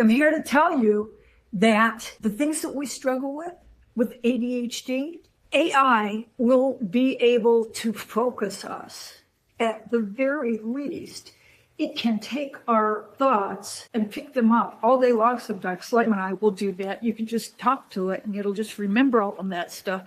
am here to tell you that the things that we struggle with ADHD, AI will be able to focus us. At the very least, it can take our thoughts and pick them up all day long sometimes. Like when I will do that, you can just talk to it and it'll just remember all of that stuff.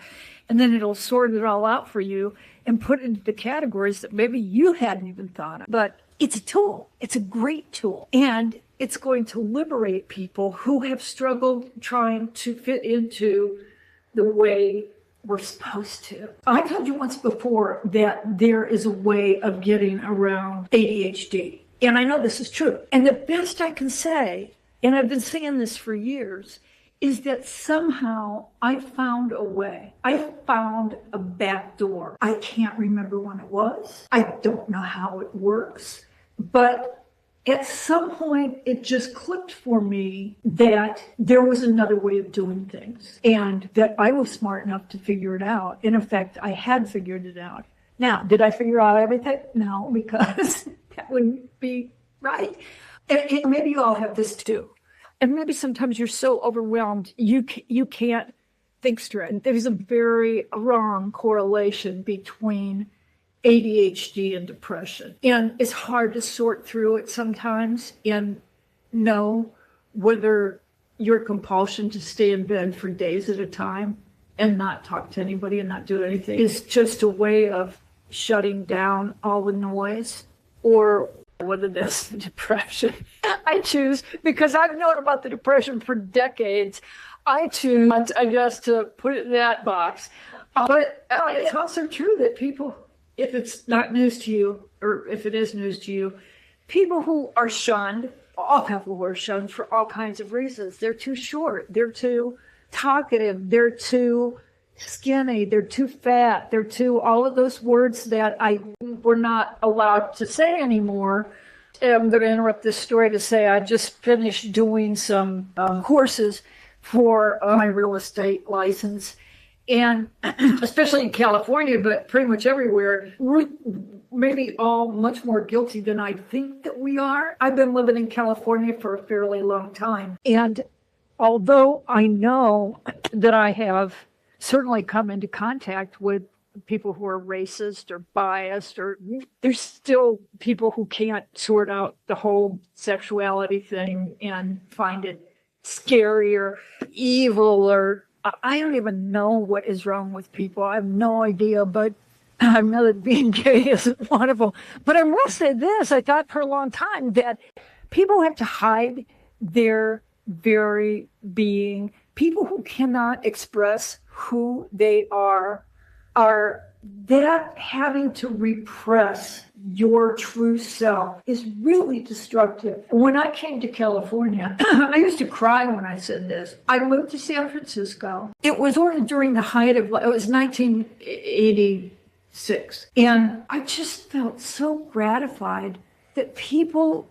And then it'll sort it all out for you and put it into the categories that maybe you hadn't even thought of. But it's a tool. It's a great tool. And it's going to liberate people who have struggled trying to fit into the way we're supposed to. I told you once before that there is a way of getting around ADHD. And I know this is true. And the best I can say, and I've been saying this for years, is that somehow I found a way. I found a back door. I can't remember when it was. I don't know how it works. But at some point, it just clicked for me that there was another way of doing things and that I was smart enough to figure it out. And in fact, I had figured it out. Now, did I figure out everything? No, because that wouldn't be right. And maybe you all have this too. And maybe sometimes you're so overwhelmed, you can't think straight. There's a very wrong correlation between ADHD and depression. And it's hard to sort through it sometimes and know whether your compulsion to stay in bed for days at a time and not talk to anybody and not do anything is just a way of shutting down all the noise, or whether that's depression. I choose, because I've known about the depression for decades, I choose, I guess, to put it in that box. But it's also true that people, if it's not news to you, or if it is news to you, people who are shunned, all people who are shunned for all kinds of reasons. They're too short. They're too talkative. They're too skinny. They're too fat. They're too, all of those words that we're not allowed to say anymore. I'm going to interrupt this story to say I just finished doing some courses for my real estate license. And especially in California, but pretty much everywhere, we're maybe all much more guilty than I think that we are. I've been living in California for a fairly long time. And although I know that I have certainly come into contact with people who are racist or biased, or there's still people who can't sort out the whole sexuality thing and find it scary or evil, or I don't even know what is wrong with people. I have no idea, but I know that being gay isn't wonderful. But I will say this, I thought for a long time that people have to hide their very being. People who cannot express who they are that having to repress your true self is really destructive. When I came to California, I used to cry when I said this. I moved to San Francisco. It was during the height of, it was 1986. And I just felt so gratified that people,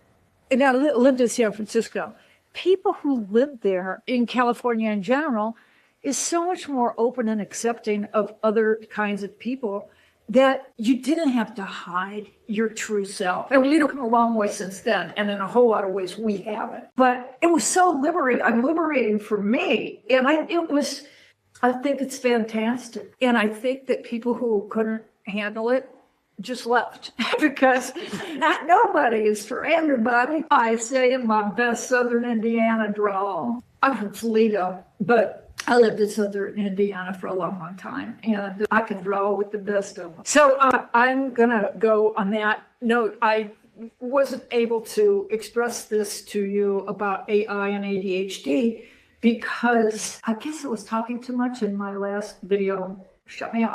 and I lived in San Francisco, people who lived there in California in general is so much more open and accepting of other kinds of people that you didn't have to hide your true self. And we've come a long way since then, and in a whole lot of ways we haven't. But it was so liberating for me. And I think it's fantastic. And I think that people who couldn't handle it just left because not nobody is for everybody. I say in my best Southern Indiana drawl. I'm from Toledo, but I lived in Southern Indiana for a long, long time, and I can draw with the best of them. So I'm going to go on that note. I wasn't able to express this to you about AI and ADHD because I guess I was talking too much in my last video. Shut me up.